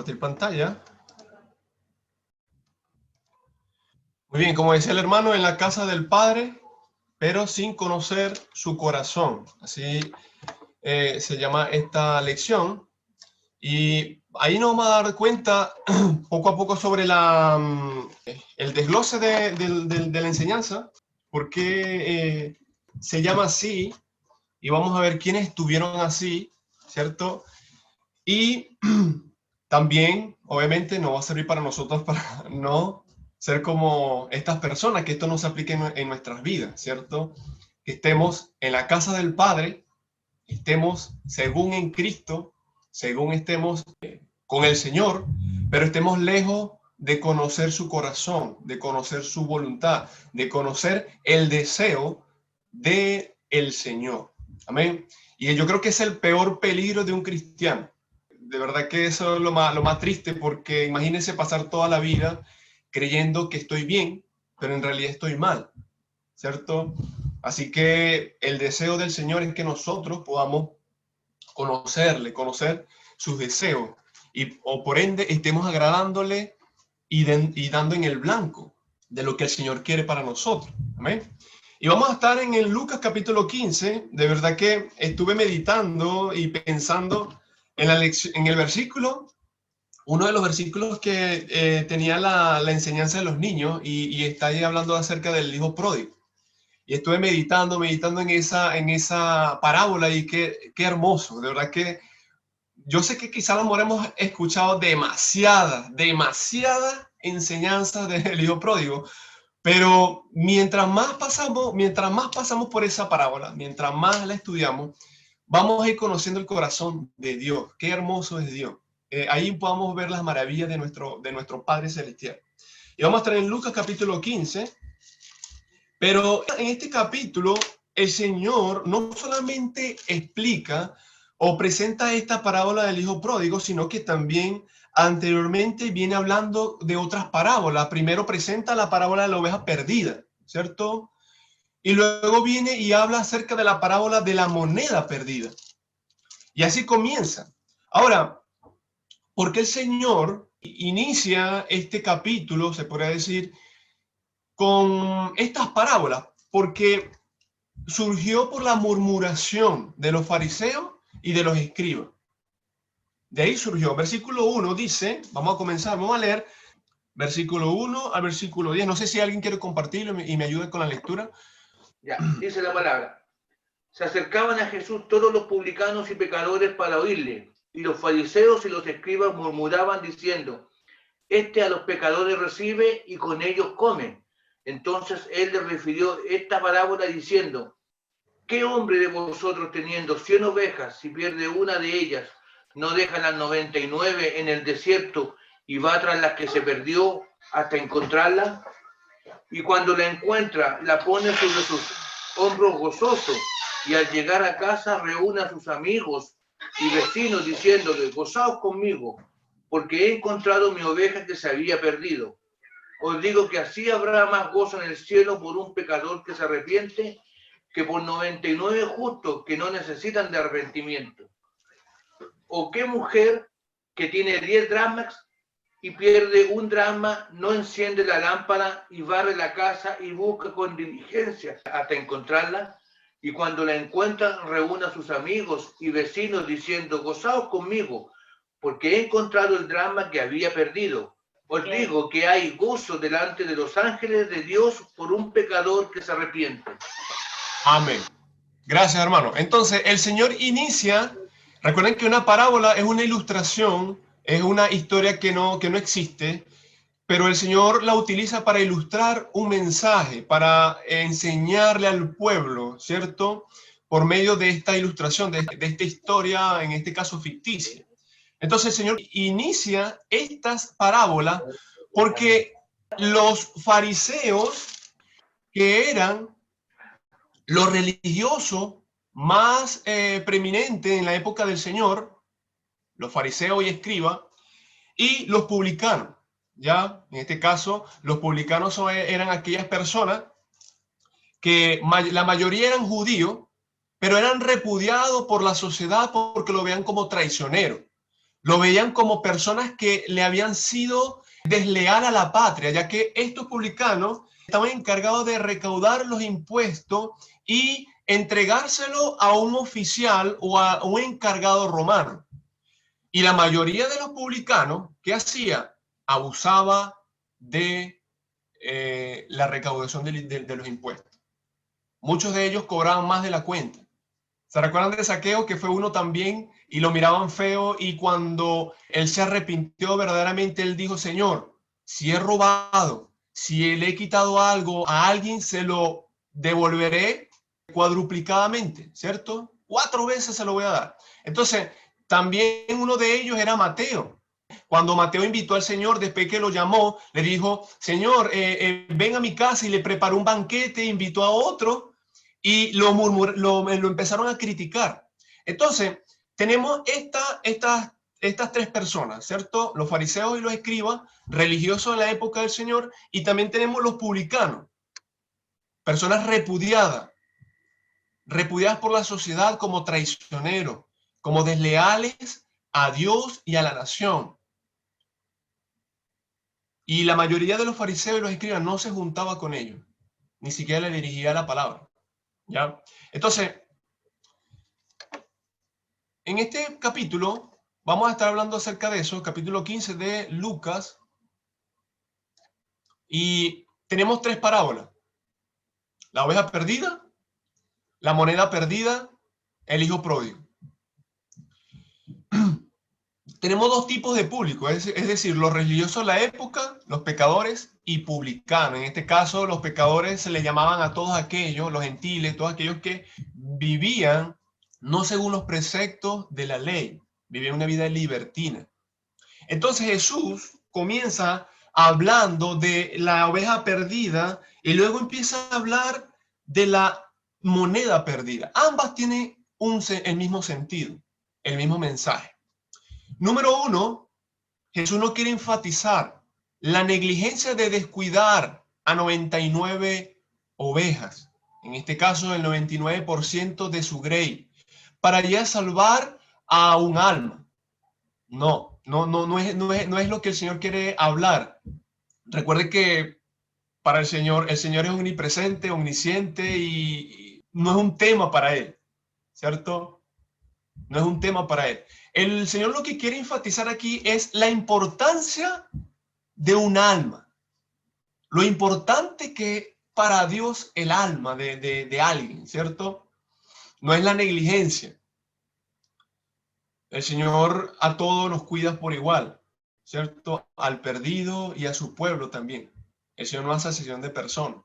compartir pantalla. Muy bien, como decía el hermano, en la casa del Padre, pero sin conocer su corazón. Así se llama esta lección. Y ahí nos vamos a dar cuenta poco a poco sobre el desglose de la enseñanza, por qué se llama así, y vamos a ver quiénes estuvieron así, ¿cierto? Y también, obviamente, no va a servir para nosotros para no ser como estas personas, que esto no se aplique en nuestras vidas, ¿cierto? Que estemos en la casa del Padre, estemos según en Cristo, según estemos con el Señor, pero estemos lejos de conocer su corazón, de conocer su voluntad, de conocer el deseo del Señor. Amén. Y yo creo que es el peor peligro de un cristiano. De verdad que eso es lo más triste, porque imagínense pasar toda la vida creyendo que estoy bien, pero en realidad estoy mal, ¿cierto? Así que el deseo del Señor es que nosotros podamos conocerle, conocer sus deseos, o por ende estemos agradándole y dando en el blanco de lo que el Señor quiere para nosotros. Amén. Y vamos a estar en el Lucas capítulo 15. De verdad que estuve meditando y pensando en en el versículo, uno de los versículos que tenía la enseñanza de los niños, y está ahí hablando acerca del hijo pródigo. Y estuve meditando en esa parábola, y qué hermoso. De verdad que yo sé que quizá a lo mejor hemos escuchado demasiada enseñanza del hijo pródigo, pero mientras más pasamos por esa parábola, mientras más la estudiamos, vamos a ir conociendo el corazón de Dios. Qué hermoso es Dios. Ahí podamos ver las maravillas de nuestro Padre Celestial. Y vamos a estar en Lucas capítulo 15, pero en este capítulo el Señor no solamente explica o presenta esta parábola del hijo pródigo, sino que también anteriormente viene hablando de otras parábolas. Primero presenta la parábola de la oveja perdida, ¿cierto? Y luego viene y habla acerca de la parábola de la moneda perdida. Y así comienza. Ahora, ¿por qué el Señor inicia este capítulo, se podría decir, con estas parábolas? Porque surgió por la murmuración de los fariseos y de los escribas. De ahí surgió. Versículo 1 dice, vamos a comenzar, vamos a leer versículo 1 al versículo 10. No sé si alguien quiere compartirlo y me ayude con la lectura. Ya, dice la palabra. Se acercaban a Jesús todos los publicanos y pecadores para oírle, y los fariseos y los escribas murmuraban diciendo, este a los pecadores recibe y con ellos come. Entonces él les refirió esta parábola diciendo, ¿qué hombre de vosotros teniendo 100 ovejas, si pierde una de ellas, no deja las 99 en el desierto y va tras la que se perdió hasta encontrarla? Y cuando la encuentra, la pone sobre sus hombros gozoso, y al llegar a casa reúne a sus amigos y vecinos diciéndole, gozaos conmigo, porque he encontrado mi oveja que se había perdido. Os digo que así habrá más gozo en el cielo por un pecador que se arrepiente que por 99 justos que no necesitan de arrepentimiento. ¿O qué mujer que tiene 10 dracmas y pierde un dracma no enciende la lámpara y barre la casa y busca con diligencia hasta encontrarla? Y cuando la encuentra, reúne a sus amigos y vecinos diciendo, gozaos conmigo, porque he encontrado el dracma que había perdido. Os digo que hay gozo delante de los ángeles de Dios por un pecador que se arrepiente. Amén. Gracias, hermano. Entonces, el Señor inicia, recuerden que una parábola es una ilustración, es una historia que no existe, pero el Señor la utiliza para ilustrar un mensaje, para enseñarle al pueblo, ¿cierto? Por medio de esta ilustración, de esta historia, en este caso ficticia. Entonces el Señor inicia estas parábolas porque los fariseos, que eran los religiosos más preeminentes en la época del Señor, los fariseos y escribas, y los publicanos, ¿ya? En este caso, los publicanos eran aquellas personas que la mayoría eran judíos, pero eran repudiados por la sociedad porque lo vean como traicionero. Lo veían como personas que le habían sido desleal a la patria, ya que estos publicanos estaban encargados de recaudar los impuestos y entregárselo a un oficial o a un encargado romano. Y la mayoría de los publicanos, ¿qué hacía? Abusaba de la recaudación de los impuestos. Muchos de ellos cobraban más de la cuenta. ¿Se recuerdan de Zaqueo, que fue uno también y lo miraban feo, y cuando él se arrepintió verdaderamente, él dijo: Señor, si he robado, si le he quitado algo a alguien, se lo devolveré cuadruplicadamente, ¿cierto? 4 veces se lo voy a dar. Entonces, también uno de ellos era Mateo. Cuando Mateo invitó al Señor, después que lo llamó, le dijo: Señor, ven a mi casa, y le preparó un banquete, invitó a otro, y lo empezaron a criticar. Entonces, tenemos estas 3 personas, ¿cierto? Los fariseos y los escribas, religiosos en la época del Señor, y también tenemos los publicanos, personas repudiadas por la sociedad como traicioneros, como desleales a Dios y a la nación. Y la mayoría de los fariseos y los escribas no se juntaba con ellos, ni siquiera le dirigía la palabra, ¿ya? Entonces, en este capítulo vamos a estar hablando acerca de eso, capítulo 15 de Lucas, y tenemos 3 parábolas: la oveja perdida, la moneda perdida, el hijo pródigo. Tenemos 2 tipos de público, es decir, los religiosos de la época, los pecadores, y publicanos. En este caso, los pecadores se les llamaban a todos aquellos, los gentiles, todos aquellos que vivían no según los preceptos de la ley, vivían una vida libertina. Entonces Jesús comienza hablando de la oveja perdida y luego empieza a hablar de la moneda perdida. Ambas tienen el mismo sentido, el mismo mensaje. Número 1, Jesús no quiere enfatizar la negligencia de descuidar a 99 ovejas, en este caso el 99% de su grey, para ya salvar a un alma. No es lo que el Señor quiere hablar. Recuerde que para el Señor es omnipresente, omnisciente, y no es un tema para Él, ¿cierto? No es un tema para Él. El Señor lo que quiere enfatizar aquí es la importancia de un alma. Lo importante que para Dios el alma de alguien, ¿cierto? No es la negligencia. El Señor a todos nos cuida por igual, ¿cierto? Al perdido y a su pueblo también. El Señor no hace acepción de personas.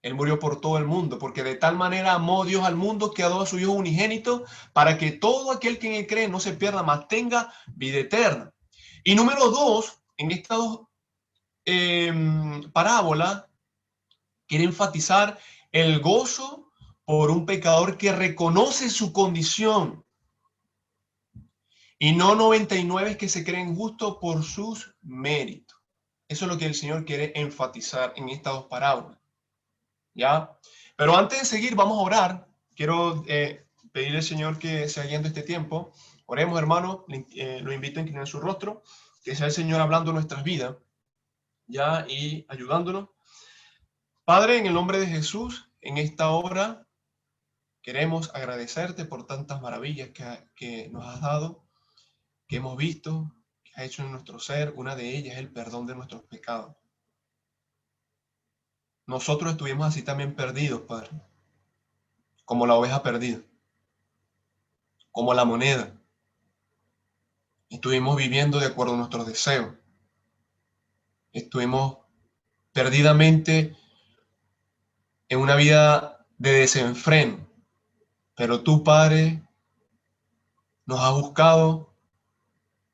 Él murió por todo el mundo, porque de tal manera amó Dios al mundo que ha dado a su Hijo unigénito, para que todo aquel que en él cree no se pierda, mas tenga vida eterna. Y número 2, en estas 2 parábolas, quiere enfatizar el gozo por un pecador que reconoce su condición, y no 99 que se creen justos por sus méritos. Eso es lo que el Señor quiere enfatizar en estas 2 parábolas, ¿ya? Pero antes de seguir, vamos a orar. Quiero pedirle al Señor que sea guiando este tiempo. Oremos, hermano. Lo invito a inclinar su rostro, que sea el Señor hablando en nuestras vidas, ¿ya? Y ayudándonos. Padre, en el nombre de Jesús, en esta hora queremos agradecerte por tantas maravillas que nos has dado, que hemos visto, que has hecho en nuestro ser. Una de ellas es el perdón de nuestros pecados. Nosotros estuvimos así también perdidos, Padre, como la oveja perdida, como la moneda. Estuvimos viviendo de acuerdo a nuestros deseos. Estuvimos perdidamente en una vida de desenfreno. Pero tú, Padre, nos has buscado,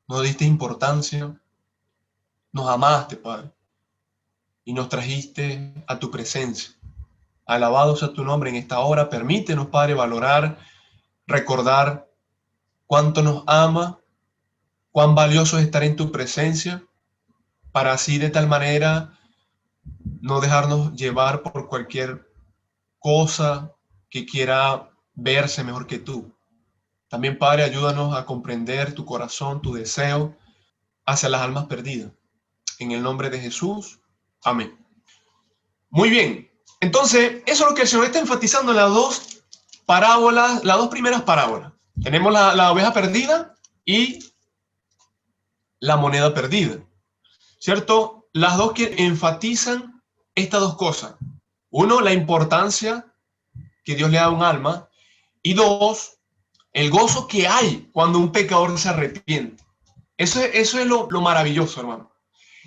nos diste importancia, nos amaste, Padre, y nos trajiste a tu presencia. Alabado sea tu nombre en esta hora. Permítenos, Padre, valorar, recordar cuánto nos ama, cuán valioso es estar en tu presencia, para así de tal manera no dejarnos llevar por cualquier cosa que quiera verse mejor que tú. También, Padre, ayúdanos a comprender tu corazón, tu deseo hacia las almas perdidas. En el nombre de Jesús. Amén. Muy bien. Entonces, eso es lo que el Señor está enfatizando en las dos parábolas, las dos primeras parábolas. Tenemos la oveja perdida y la moneda perdida. ¿Cierto? Las dos que enfatizan estas dos cosas. Uno, la importancia que Dios le da a un alma. Y dos, el gozo que hay cuando un pecador se arrepiente. Eso es lo maravilloso, hermano.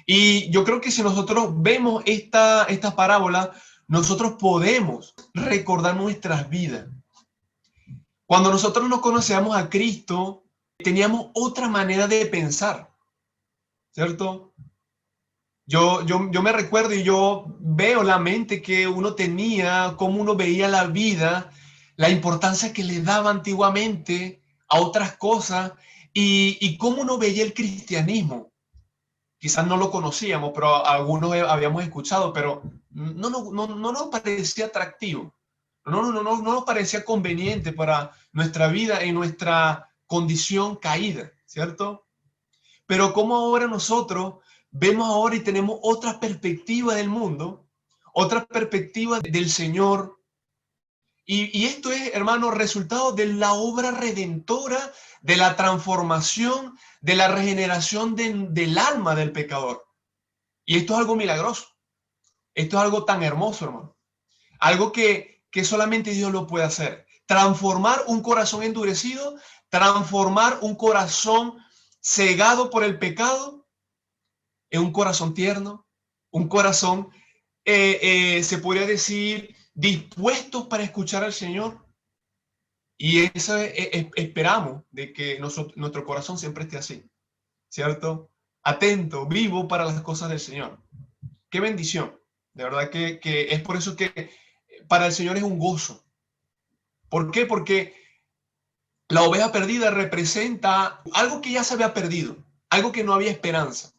Y yo creo que si nosotros vemos esta parábola, nosotros podemos recordar nuestras vidas. Cuando nosotros no conocíamos a Cristo, teníamos otra manera de pensar, ¿cierto? Yo me recuerdo y yo veo la mente que uno tenía, cómo uno veía la vida, la importancia que le daba antiguamente a otras cosas y cómo uno veía el cristianismo. Quizás no lo conocíamos, pero algunos habíamos escuchado, pero no nos parecía atractivo. No nos parecía conveniente para nuestra vida en nuestra condición caída, ¿cierto? Pero como ahora nosotros vemos ahora y tenemos otra perspectiva del mundo, otra perspectiva del Señor. Y esto es, hermano, resultado de la obra redentora, de la transformación, de la regeneración del alma del pecador. Y esto es algo milagroso. Esto es algo tan hermoso, hermano. Algo que solamente Dios lo puede hacer. Transformar un corazón endurecido, transformar un corazón cegado por el pecado en un corazón tierno, un corazón, se podría decir, dispuestos para escuchar al Señor. Y eso esperamos de que nuestro corazón siempre esté así, ¿cierto? Atento, vivo para las cosas del Señor. Qué bendición. De verdad que es por eso que para el Señor es un gozo. ¿Por qué? Porque la oveja perdida representa algo que ya se había perdido, algo que no había esperanza.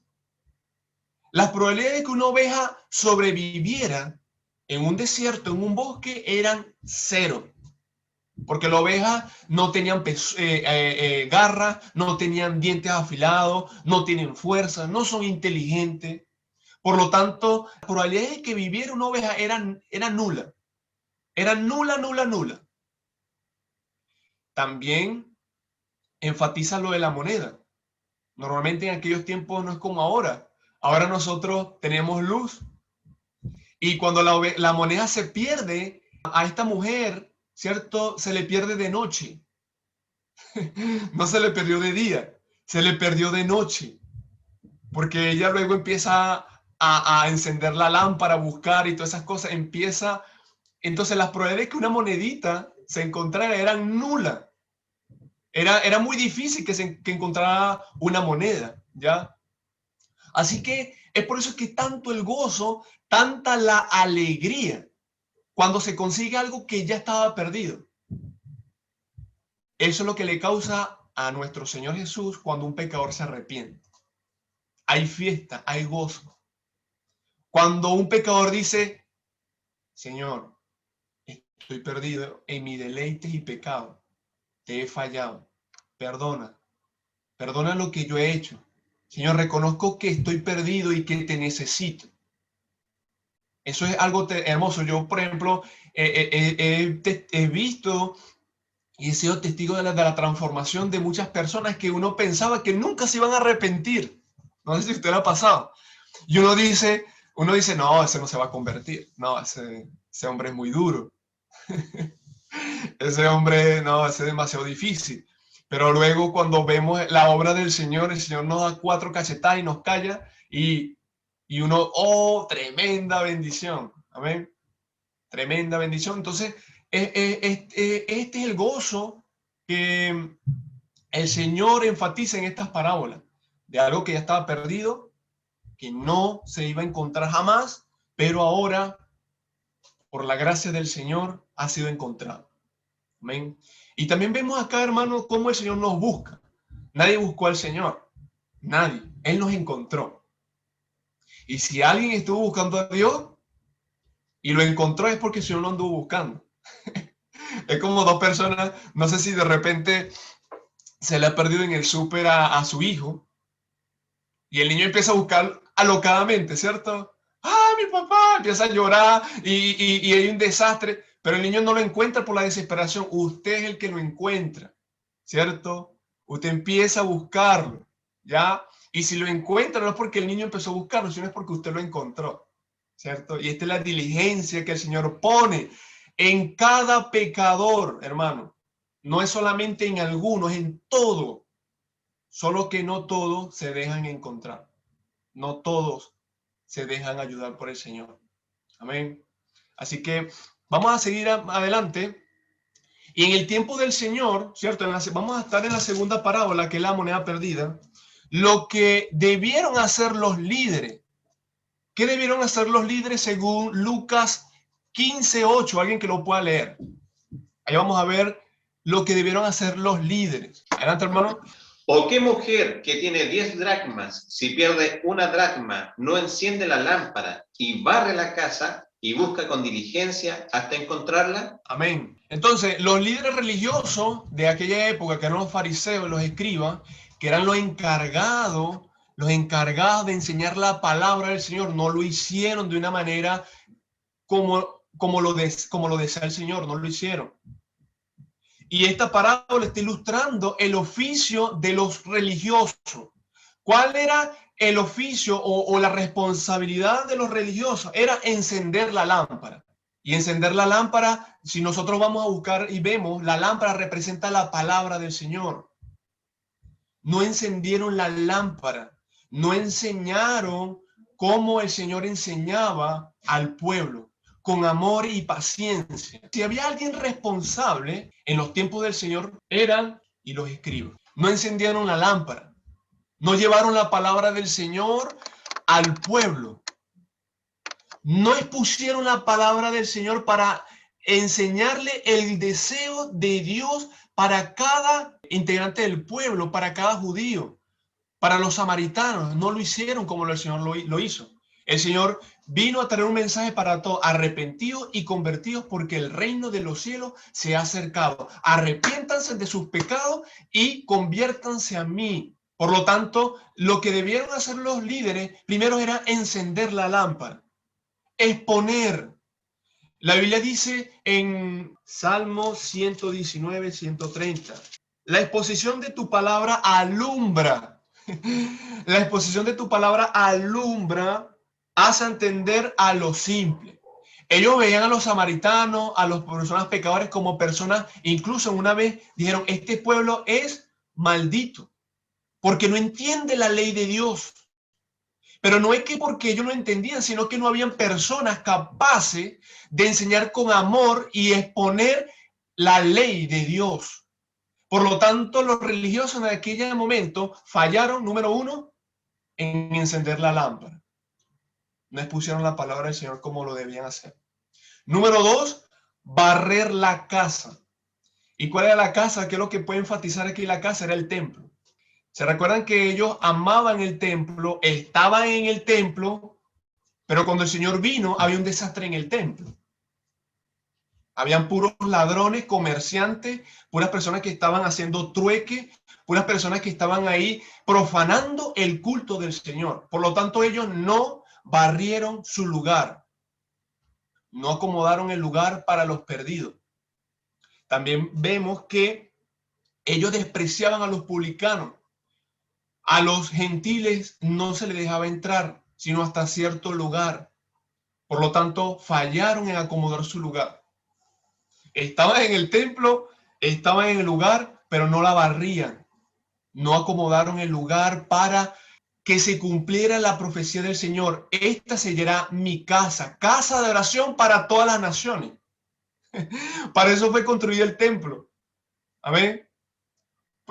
Las probabilidades de que una oveja sobreviviera en un desierto, en un bosque, eran cero. Porque las ovejas no tenían garras, no tenían dientes afilados, no tienen fuerza, no son inteligentes. Por lo tanto, las probabilidades de que viviera una oveja eran nula. Eran nula. También enfatiza lo de la moneda. Normalmente en aquellos tiempos no es como ahora. Ahora nosotros tenemos luz. Y cuando la moneda se pierde, a esta mujer, ¿cierto? Se le pierde de noche. No se le perdió de día, se le perdió de noche. Porque ella luego empieza a encender la lámpara, a buscar y todas esas cosas. Entonces las probabilidades de que una monedita se encontrara eran nulas. Era muy difícil que encontrara una moneda, ¿ya? Así que es por eso que tanto el gozo, tanta la alegría, cuando se consigue algo que ya estaba perdido. Eso es lo que le causa a nuestro Señor Jesús cuando un pecador se arrepiente. Hay fiesta, hay gozo. Cuando un pecador dice, Señor, estoy perdido en mis deleites y pecados, te he fallado, perdona lo que yo he hecho. Señor, reconozco que estoy perdido y que te necesito. Eso es algo hermoso. Yo, por ejemplo, he visto y he sido testigo de la transformación de muchas personas que uno pensaba que nunca se iban a arrepentir. No sé si usted lo ha pasado. Y uno dice, no, ese no se va a convertir. No, ese hombre es muy duro. Ese hombre, no, ese es demasiado difícil. Pero luego cuando vemos la obra del Señor, el Señor nos da 4 cachetadas y nos calla y uno, oh, tremenda bendición. Amén. Tremenda bendición. Entonces, este es el gozo que el Señor enfatiza en estas parábolas, de algo que ya estaba perdido, que no se iba a encontrar jamás, pero ahora, por la gracia del Señor, ha sido encontrado. Amén. Y también vemos acá, hermanos, cómo el Señor nos busca. Nadie buscó al Señor. Nadie. Él nos encontró. Y si alguien estuvo buscando a Dios y lo encontró, es porque el Señor lo anduvo buscando. Es como dos personas, no sé si de repente se le ha perdido en el súper a su hijo y el niño empieza a buscar alocadamente, ¿cierto? ¡Ah, mi papá! Empieza a llorar y hay un desastre, pero el niño no lo encuentra por la desesperación. Usted es el que lo encuentra, ¿cierto? Usted empieza a buscarlo, ¿ya? Y si lo encuentra no es porque el niño empezó a buscarlo, sino es porque usted lo encontró, ¿cierto? Y esta es la diligencia que el Señor pone en cada pecador, hermano. No es solamente en algunos, es en todo. Solo que no todos se dejan encontrar. No todos se dejan ayudar por el Señor. Amén. Así que vamos a seguir adelante. Y en el tiempo del Señor, ¿cierto? Vamos a estar en la segunda parábola, que es la moneda perdida. Lo que debieron hacer los líderes. ¿Qué debieron hacer los líderes según Lucas 15:8? Alguien que lo pueda leer. Ahí vamos a ver lo que debieron hacer los líderes. Adelante, hermano. ¿O qué mujer que tiene 10 dracmas, si pierde una dracma, no enciende la lámpara y barre la casa y busca con diligencia hasta encontrarla? Amén. Entonces, los líderes religiosos de aquella época, que eran los fariseos, los escribas, que eran los encargados de enseñar la palabra del Señor, no lo hicieron de una manera como lo desea el Señor, no lo hicieron. Y esta parábola está ilustrando el oficio de los religiosos. ¿Cuál era el oficio o la responsabilidad de los religiosos? Era encender la lámpara. Y encender la lámpara, si nosotros vamos a buscar y vemos, la lámpara representa la palabra del Señor. No encendieron la lámpara, no enseñaron cómo el Señor enseñaba al pueblo, con amor y paciencia. Si había alguien responsable en los tiempos del Señor, eran y los escribas. No encendieron la lámpara, no llevaron la palabra del Señor al pueblo. No expusieron la palabra del Señor para enseñarle el deseo de Dios para cada integrante del pueblo, para cada judío, para los samaritanos. No lo hicieron como el Señor lo hizo. El Señor vino a traer un mensaje para todos, arrepentidos y convertidos, porque el reino de los cielos se ha acercado. Arrepiéntanse de sus pecados y conviértanse a mí. Por lo tanto, lo que debieron hacer los líderes primero era encender la lámpara, exponer. La Biblia dice en Salmo 119, 130, la exposición de tu palabra alumbra. La exposición de tu palabra alumbra, hace entender a los simples. Ellos veían a los samaritanos, a las personas pecadores como personas, incluso una vez dijeron, este pueblo es maldito, porque no entiende la ley de Dios. Pero no es que porque ellos no entendían, sino que no habían personas capaces de enseñar con amor y exponer la ley de Dios. Por lo tanto, los religiosos en aquel momento fallaron, número uno, en encender la lámpara. No expusieron la palabra del Señor como lo debían hacer. Número dos, barrer la casa. ¿Y cuál era la casa? ¿Qué es lo que puede enfatizar aquí? La casa era el templo. ¿Se recuerdan que ellos amaban el templo, estaban en el templo, pero cuando el Señor vino había un desastre en el templo? Habían puros ladrones, comerciantes, puras personas que estaban haciendo trueque, puras personas que estaban ahí profanando el culto del Señor. Por lo tanto, ellos no barrieron su lugar, no acomodaron el lugar para los perdidos. También vemos que ellos despreciaban a los publicanos. A los gentiles no se les dejaba entrar, sino hasta cierto lugar. Por lo tanto, fallaron en acomodar su lugar. Estaban en el templo, estaban en el lugar, pero no la barrían. No acomodaron el lugar para que se cumpliera la profecía del Señor. Esta será mi casa, casa de oración para todas las naciones. Para eso fue construido el templo. Amén.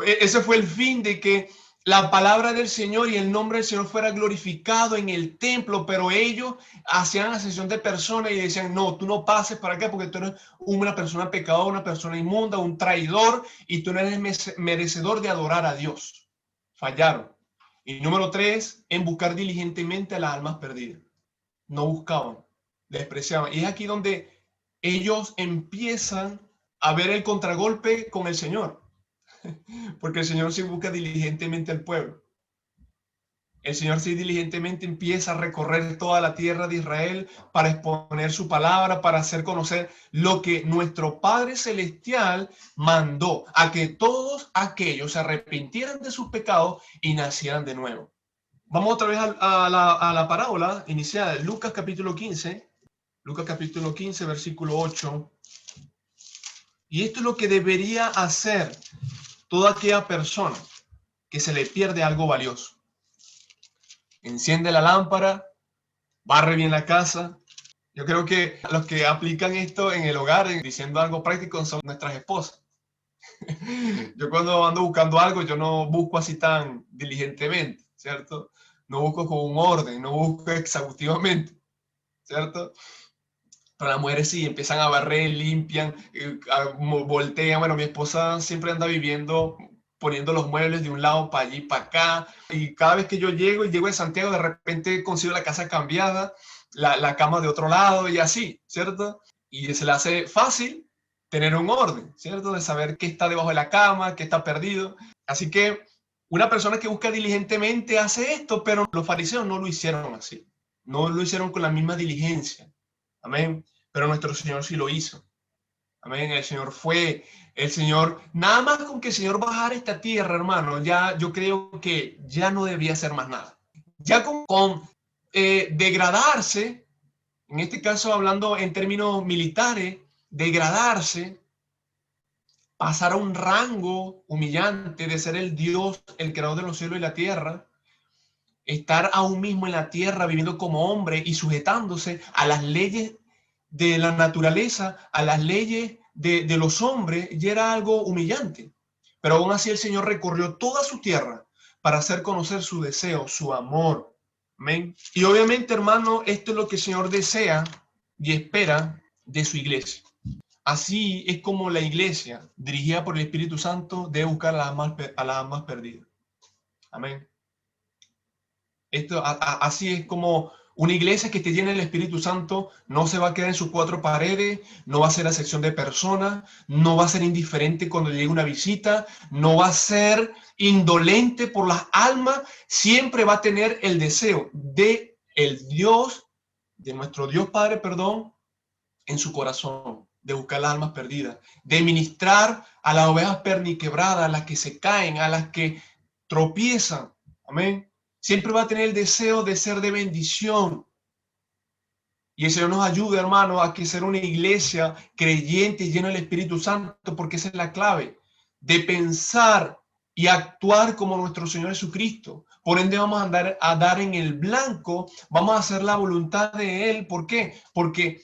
Ese fue el fin, de que la palabra del Señor y el nombre del Señor fuera glorificado en el templo, pero ellos hacían ascensión de personas y decían, no, tú no pases para acá porque tú eres una persona pecadora, una persona inmunda, un traidor, y tú no eres merecedor de adorar a Dios. Fallaron. Y número tres, en buscar diligentemente a las almas perdidas. No buscaban, despreciaban. Y es aquí donde ellos empiezan a ver el contragolpe con el Señor. Porque el Señor sí busca diligentemente al pueblo. El Señor sí diligentemente empieza a recorrer toda la tierra de Israel para exponer su palabra, para hacer conocer lo que nuestro Padre Celestial mandó, a que todos aquellos se arrepintieran de sus pecados y nacieran de nuevo. Vamos otra vez a la parábola iniciada, Lucas capítulo 15, versículo 8. Y esto es lo que debería hacer toda aquella persona que se le pierde algo valioso. Enciende la lámpara, barre bien la casa. Yo creo que los que aplican esto en el hogar, diciendo algo práctico, son nuestras esposas. Yo cuando ando buscando algo, yo no busco así tan diligentemente, ¿cierto? No busco con un orden, no busco exhaustivamente, ¿cierto? Pero las mujeres sí, empiezan a barrer, limpian, voltean. Bueno, mi esposa siempre anda viviendo, poniendo los muebles de un lado para allí, para acá. Y cada vez que yo llego de Santiago, de repente consigo la casa cambiada, la cama de otro lado y así, ¿cierto? Y se le hace fácil tener un orden, ¿cierto? De saber qué está debajo de la cama, qué está perdido. Así que una persona que busca diligentemente hace esto, pero los fariseos no lo hicieron así. No lo hicieron con la misma diligencia. Amén. Pero nuestro Señor sí lo hizo. Amén. El Señor, nada más con que el Señor bajara esta tierra, hermano, ya yo creo que ya no debía hacer más nada. Ya con degradarse, en este caso hablando en términos militares, degradarse, pasar a un rango humillante de ser el Dios, el creador de los cielos y la tierra, estar aún mismo en la tierra viviendo como hombre y sujetándose a las leyes de la naturaleza, a las leyes de los hombres, ya era algo humillante. Pero aún así el Señor recorrió toda su tierra para hacer conocer su deseo, su amor. Amén. Y obviamente, hermano, esto es lo que el Señor desea y espera de su iglesia. Así es como la iglesia, dirigida por el Espíritu Santo, debe buscar a las almas perdidas. Amén. Así es como una iglesia que esté llena del Espíritu Santo no se va a quedar en sus cuatro paredes, no va a ser acepción de personas, no va a ser indiferente cuando llegue una visita, no va a ser indolente por las almas, siempre va a tener el deseo de el Dios, de nuestro Dios Padre, perdón, en su corazón, de buscar las almas perdidas, de ministrar a las ovejas perniquebradas, a las que se caen, a las que tropiezan. Amén. Siempre va a tener el deseo de ser de bendición. Y el Señor nos ayude, hermano, a que ser una iglesia creyente y llena del Espíritu Santo, porque esa es la clave de pensar y actuar como nuestro Señor Jesucristo. Por ende, vamos a dar en el blanco, vamos a hacer la voluntad de Él. ¿Por qué? Porque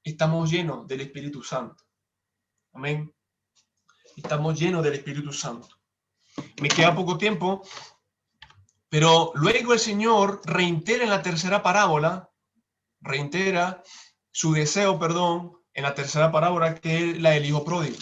estamos llenos del Espíritu Santo. Amén. Estamos llenos del Espíritu Santo. Me queda poco tiempo. Pero luego el Señor reitera en la tercera parábola, reitera su deseo, en la tercera parábola, que es la del hijo pródigo.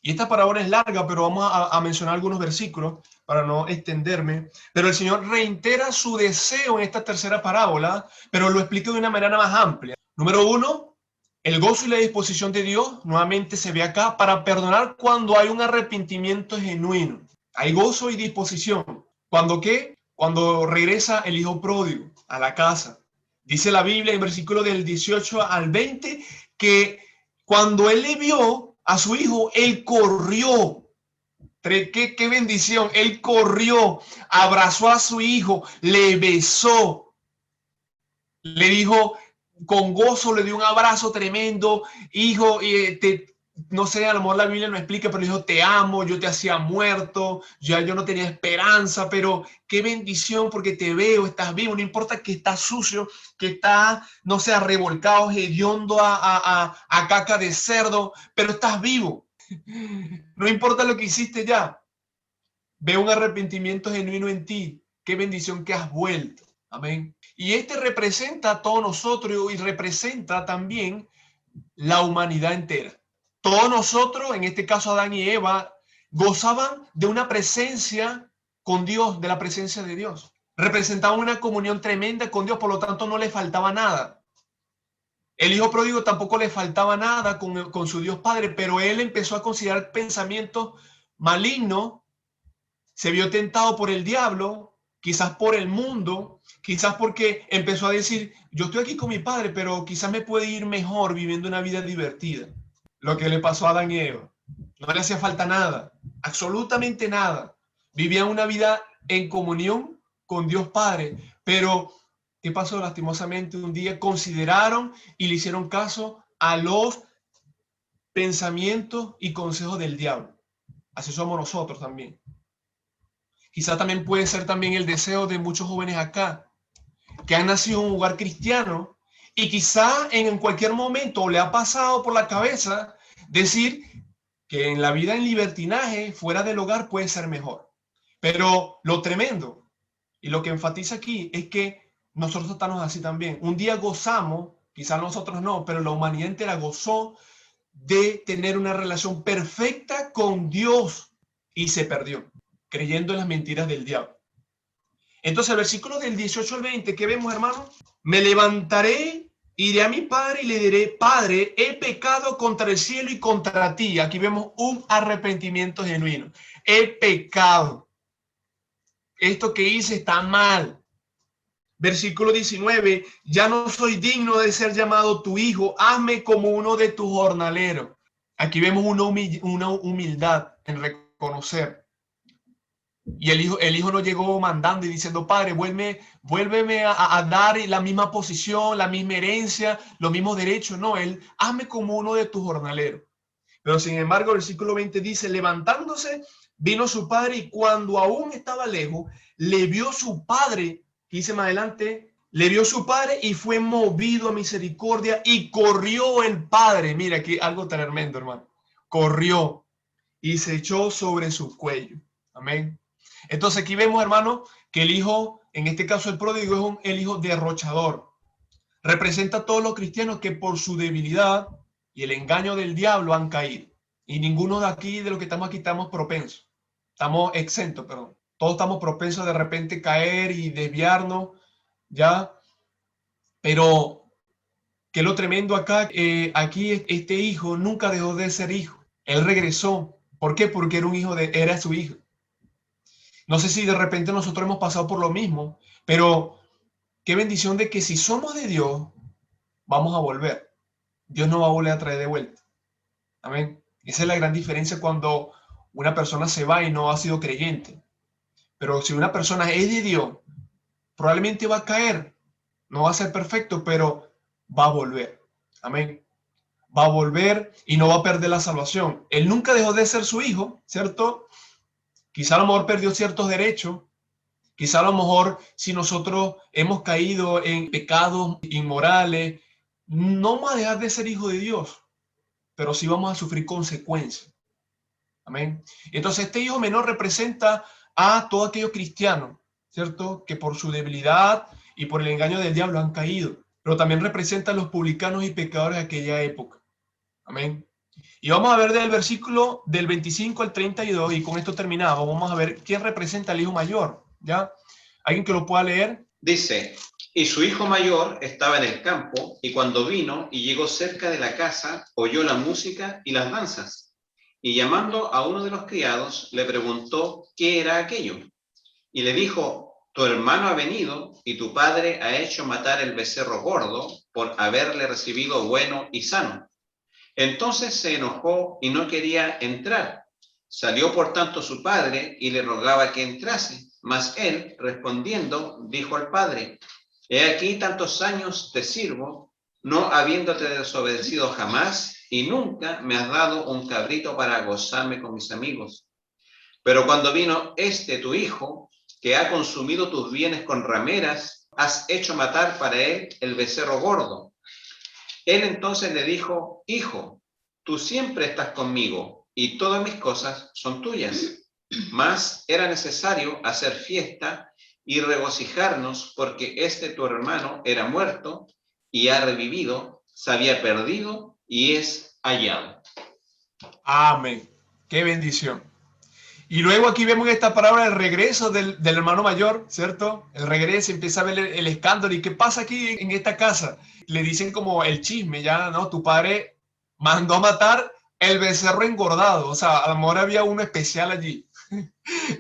Y esta parábola es larga, pero vamos a mencionar algunos versículos para no extenderme. Pero el Señor reitera su deseo en esta tercera parábola, pero lo explica de una manera más amplia. Número 1, el gozo y la disposición de Dios, nuevamente se ve acá, para perdonar cuando hay un arrepentimiento genuino. Hay gozo y disposición. ¿Cuándo qué? Cuando regresa el hijo pródigo a la casa. Dice la Biblia en versículo del 18 al 20 que cuando él le vio a su hijo, él corrió. ¡Qué bendición! Él corrió, abrazó a su hijo, le besó. Le dijo, con gozo, le dio un abrazo tremendo. Hijo, no sé, a lo mejor la Biblia no explica, pero dijo, te amo, yo te hacía muerto, ya yo no tenía esperanza, pero qué bendición porque te veo, estás vivo, no importa que estás sucio, que estás, no sé, revolcado, hediondo a caca de cerdo, pero estás vivo. No importa lo que hiciste ya. Veo un arrepentimiento genuino en ti. Qué bendición que has vuelto. Amén. Y este representa a todos nosotros y representa también la humanidad entera. Todos nosotros, en este caso Adán y Eva, gozaban de una presencia con Dios, de la presencia de Dios. Representaban una comunión tremenda con Dios, por lo tanto no le faltaba nada. El hijo pródigo tampoco le faltaba nada con su Dios Padre, pero él empezó a considerar pensamientos maligno, se vio tentado por el diablo, quizás por el mundo, quizás porque empezó a decir, yo estoy aquí con mi padre, pero quizás me puede ir mejor viviendo una vida divertida. Lo que le pasó a Adán y Eva. No le hacía falta nada, absolutamente nada. Vivían una vida en comunión con Dios Padre, pero ¿qué pasó? Lastimosamente un día consideraron y le hicieron caso a los pensamientos y consejos del diablo. Así somos nosotros también. Quizá también puede ser también el deseo de muchos jóvenes acá, que han nacido en un hogar cristiano y quizá en cualquier momento le ha pasado por la cabeza decir que en la vida en libertinaje, fuera del hogar, puede ser mejor. Pero lo tremendo y lo que enfatiza aquí es que nosotros estamos así también. Un día gozamos, quizá nosotros no, pero la humanidad entera gozó de tener una relación perfecta con Dios y se perdió, creyendo en las mentiras del diablo. Entonces, el versículo del 18 al 20, ¿qué vemos, hermano? Me levantaré, iré a mi padre y le diré, Padre, he pecado contra el cielo y contra ti. Aquí vemos un arrepentimiento genuino. He pecado. Esto que hice está mal. Versículo 19, ya no soy digno de ser llamado tu hijo, hazme como uno de tus jornaleros. Aquí vemos una humildad en reconocer. Y el hijo no llegó mandando y diciendo, Padre, vuélveme a dar la misma posición, la misma herencia, los mismos derechos. No, él, hazme como uno de tus jornaleros. Pero sin embargo, el versículo 20 dice, levantándose, vino su padre y cuando aún estaba lejos, le vio su padre, que dice más adelante, le vio su padre y fue movido a misericordia y corrió el padre. Mira, aquí algo tremendo, hermano. Corrió y se echó sobre su cuello. Amén. Entonces aquí vemos, hermano, que el hijo, en este caso el pródigo, es el hijo derrochador. Representa a todos los cristianos que por su debilidad y el engaño del diablo han caído. Y ninguno de aquí, de los que estamos aquí, estamos propensos. Estamos exentos, perdón. Todos estamos propensos de repente caer y desviarnos, ¿ya? Pero, ¿qué es lo tremendo acá? Aquí este hijo nunca dejó de ser hijo. Él regresó. ¿Por qué? Porque era su hijo. No sé si de repente nosotros hemos pasado por lo mismo, pero qué bendición de que si somos de Dios, vamos a volver. Dios nos va a volver a traer de vuelta. Amén. Esa es la gran diferencia cuando una persona se va y no ha sido creyente. Pero si una persona es de Dios, probablemente va a caer. No va a ser perfecto, pero va a volver. Amén. Va a volver y no va a perder la salvación. Él nunca dejó de ser su hijo, ¿cierto? Quizá a lo mejor perdió ciertos derechos. Quizá a lo mejor si nosotros hemos caído en pecados inmorales, no vamos a dejar de ser hijo de Dios, pero sí vamos a sufrir consecuencias. Amén. Entonces este hijo menor representa a todos aquellos cristianos, ¿cierto? Que por su debilidad y por el engaño del diablo han caído, pero también representa a los publicanos y pecadores de aquella época. Amén. Y vamos a ver del versículo del 25 al 32, y con esto terminamos. Vamos a ver quién representa al hijo mayor, ¿ya? ¿Alguien que lo pueda leer? Dice, y su hijo mayor estaba en el campo, y cuando vino y llegó cerca de la casa, oyó la música y las danzas. Y llamando a uno de los criados, le preguntó qué era aquello. Y le dijo, tu hermano ha venido, y tu padre ha hecho matar el becerro gordo por haberle recibido bueno y sano. Entonces se enojó y no quería entrar. Salió por tanto su padre y le rogaba que entrase. Mas él, respondiendo, dijo al padre, he aquí tantos años te sirvo, no habiéndote desobedecido jamás, y nunca me has dado un cabrito para gozarme con mis amigos. Pero cuando vino tu hijo, que ha consumido tus bienes con rameras, has hecho matar para él el becerro gordo. Él entonces le dijo, hijo, tú siempre estás conmigo y todas mis cosas son tuyas. Mas era necesario hacer fiesta y regocijarnos porque tu hermano era muerto y ha revivido, se había perdido y es hallado. Amén. Qué bendición. Y luego aquí vemos esta palabra el regreso del hermano mayor, ¿cierto? El regreso, empieza a ver el escándalo. ¿Y qué pasa aquí en esta casa? Le dicen como el chisme, ya, ¿no? Tu padre mandó a matar el becerro engordado. O sea, a lo mejor había uno especial allí,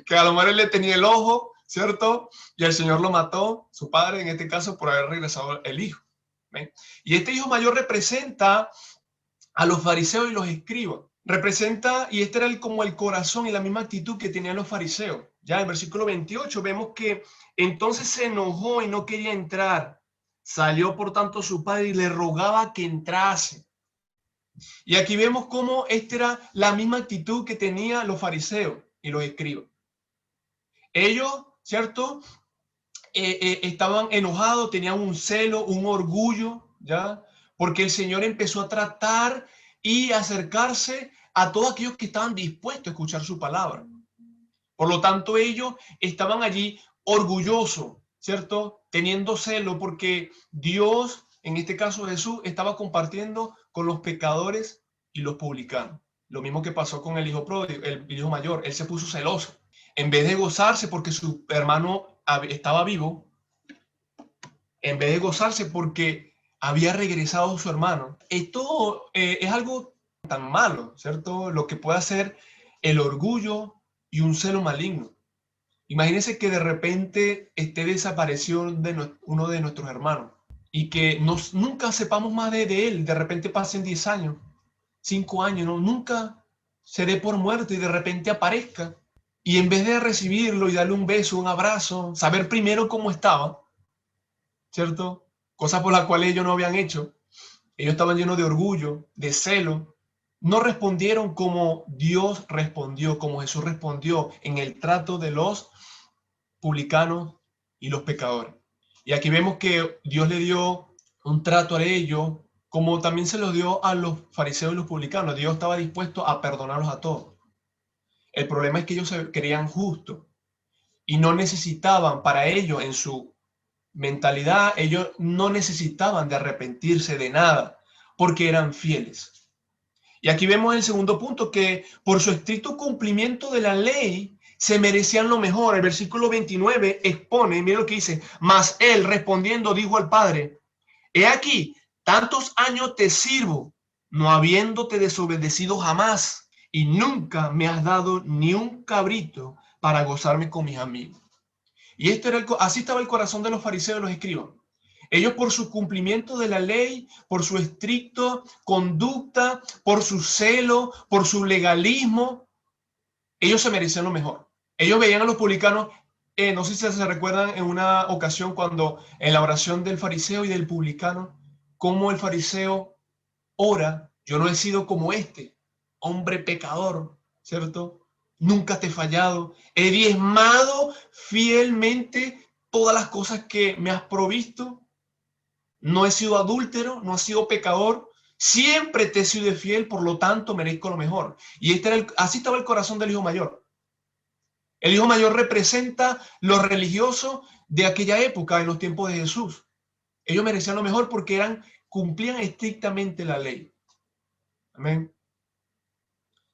que a lo mejor él le tenía el ojo, ¿cierto? Y el Señor lo mató, su padre en este caso, por haber regresado el hijo. ¿Ven? Y este hijo mayor representa a los fariseos y los escribas. Representa, y este era como el corazón y la misma actitud que tenían los fariseos. Ya en el versículo 28 vemos que entonces se enojó y no quería entrar. Salió por tanto su padre y le rogaba que entrase. Y aquí vemos cómo esta era la misma actitud que tenían los fariseos y los escribas. Ellos, ¿cierto? Estaban enojados, tenían un celo, un orgullo, ¿ya? Porque el Señor empezó a tratar y acercarse a todos aquellos que estaban dispuestos a escuchar su palabra. Por lo tanto, ellos estaban allí orgullosos, ¿cierto? Teniendo celo porque Dios, en este caso Jesús, estaba compartiendo con los pecadores y los publicanos. Lo mismo que pasó con el hijo pródigo, el hijo mayor. Él se puso celoso. En vez de gozarse porque su hermano estaba vivo, en vez de gozarse porque había regresado su hermano. Esto es algo tan malo, ¿cierto? Lo que puede hacer el orgullo y un celo maligno. Imagínense que de repente esté desaparecido uno de nuestros hermanos y que nunca sepamos más de él. De repente pasen 10 años, 5 años, ¿no? Nunca se dé por muerto y de repente aparezca. Y en vez de recibirlo y darle un beso, un abrazo, saber primero cómo estaba, ¿cierto? Cosas por las cuales ellos no habían hecho. Ellos estaban llenos de orgullo, de celo. No respondieron como Dios respondió, como Jesús respondió en el trato de los publicanos y los pecadores. Y aquí vemos que Dios le dio un trato a ellos, como también se lo dio a los fariseos y los publicanos. Dios estaba dispuesto a perdonarlos a todos. El problema es que ellos se creían justos y no necesitaban para ello en su mentalidad, ellos no necesitaban de arrepentirse de nada porque eran fieles. Y aquí vemos el segundo punto, que por su estricto cumplimiento de la ley se merecían lo mejor. El versículo 29 expone, mira lo que dice: mas él respondiendo dijo al padre: he aquí, tantos años te sirvo, no habiéndote desobedecido jamás, y nunca me has dado ni un cabrito para gozarme con mis amigos. Y así estaba el corazón de los fariseos y los escribas. Ellos, por su cumplimiento de la ley, por su estricta conducta, por su celo, por su legalismo, ellos se merecían lo mejor. Ellos veían a los publicanos, no sé si se recuerdan en una ocasión cuando en la oración del fariseo y del publicano, cómo el fariseo ora: yo no he sido como este hombre pecador, ¿cierto? Nunca te he fallado, he diezmado fielmente todas las cosas que me has provisto, no he sido adúltero, no he sido pecador, siempre te he sido fiel, por lo tanto merezco lo mejor. Y así estaba el corazón del hijo mayor. El hijo mayor representa lo religioso de aquella época, en los tiempos de Jesús. Ellos merecían lo mejor porque cumplían estrictamente la ley. Amén.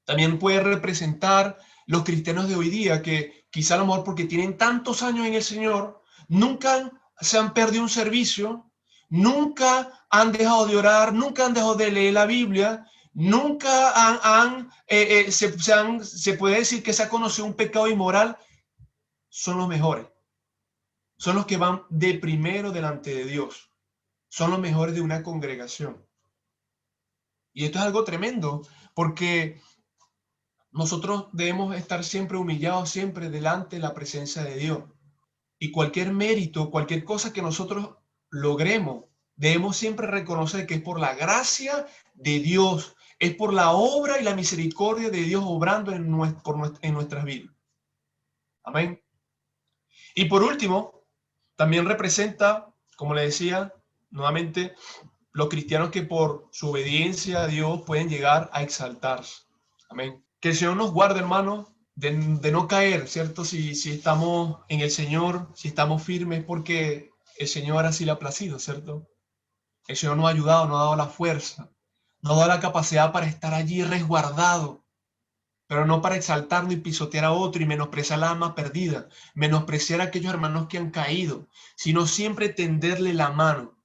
También puede representar los cristianos de hoy día, que quizá a lo mejor porque tienen tantos años en el Señor, nunca se han perdido un servicio, nunca han dejado de orar, nunca han dejado de leer la Biblia, nunca se puede decir que se ha conocido un pecado inmoral. Son los mejores. Son los que van de primero delante de Dios. Son los mejores de una congregación. Y esto es algo tremendo, porque nosotros debemos estar siempre humillados, siempre delante de la presencia de Dios. Y cualquier mérito, cualquier cosa que nosotros logremos, debemos siempre reconocer que es por la gracia de Dios, es por la obra y la misericordia de Dios obrando en nuestras vidas. Amén. Y por último, también representa, como le decía nuevamente, los cristianos que por su obediencia a Dios pueden llegar a exaltarse. Amén. Que el Señor nos guarde, hermanos, de no caer, ¿cierto? Si estamos en el Señor, si estamos firmes, porque el Señor así le ha placido, ¿cierto? El Señor nos ha ayudado, nos ha dado la fuerza, nos ha dado la capacidad para estar allí resguardado, pero no para exaltarnos y pisotear a otro y menospreciar la alma perdida, menospreciar a aquellos hermanos que han caído, sino siempre tenderle la mano.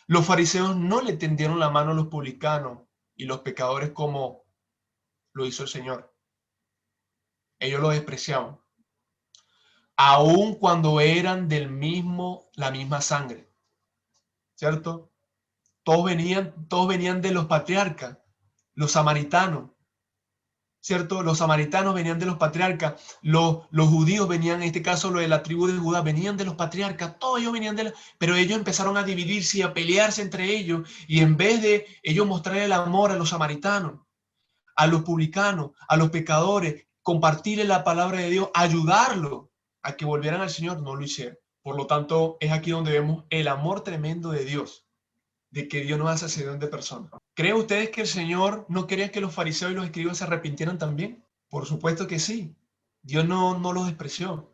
Los fariseos no le tendieron la mano a los publicanos y los pecadores como lo hizo el Señor. Ellos lo despreciaban, aun cuando eran la misma sangre, ¿cierto? Todos venían de los patriarcas, los samaritanos, ¿cierto? Los samaritanos venían de los patriarcas, los judíos venían, en este caso los de la tribu de Judá, venían de los patriarcas, todos ellos venían pero ellos empezaron a dividirse y a pelearse entre ellos, y en vez de ellos mostrar el amor a los samaritanos, a los publicanos, a los pecadores, compartirle la palabra de Dios, ayudarlos a que volvieran al Señor, no lo hicieron. Por lo tanto, es aquí donde vemos el amor tremendo de Dios, de que Dios no hace acepción de personas. ¿Creen ustedes que el Señor no quería que los fariseos y los escribas se arrepintieran también? Por supuesto que sí. Dios no los despreció.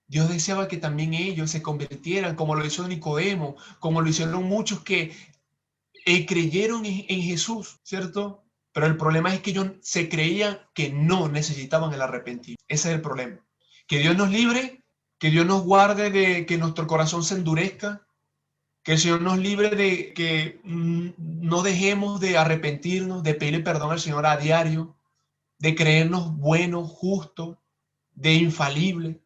Dios deseaba que también ellos se convirtieran, como lo hizo Nicodemo, como lo hicieron muchos que creyeron en Jesús, ¿cierto? Pero el problema es que ellos se creían que no necesitaban el arrepentimiento. Ese es el problema. Que Dios nos libre, que Dios nos guarde de que nuestro corazón se endurezca, que el Señor nos libre de que no dejemos de arrepentirnos, de pedirle perdón al Señor a diario, de creernos buenos, justos, de infalibles.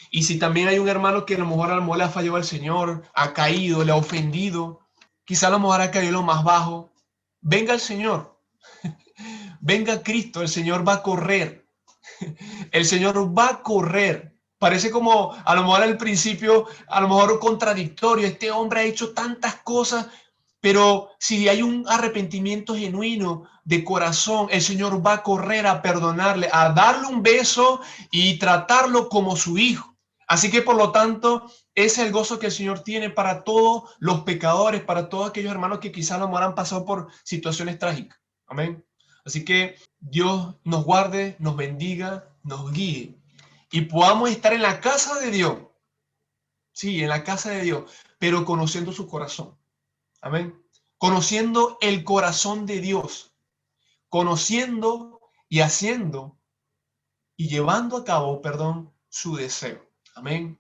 Y si también hay un hermano que a lo mejor le ha fallado al Señor, ha caído, le ha ofendido, quizá a lo mejor ha caído lo más bajo, venga el Señor, venga Cristo, el Señor va a correr, el Señor va a correr. Parece como a lo mejor al principio, a lo mejor contradictorio, este hombre ha hecho tantas cosas, pero si hay un arrepentimiento genuino de corazón, el Señor va a correr a perdonarle, a darle un beso y tratarlo como su hijo. Así que por lo tanto, ese es el gozo que el Señor tiene para todos los pecadores, para todos aquellos hermanos que quizás a lo mejor han pasado por situaciones trágicas. Amén. Así que Dios nos guarde, nos bendiga, nos guíe y podamos estar en la casa de Dios. Sí, en la casa de Dios, pero conociendo su corazón. Amén. Conociendo el corazón de Dios, conociendo y haciendo y llevando a cabo, su deseo. Amén.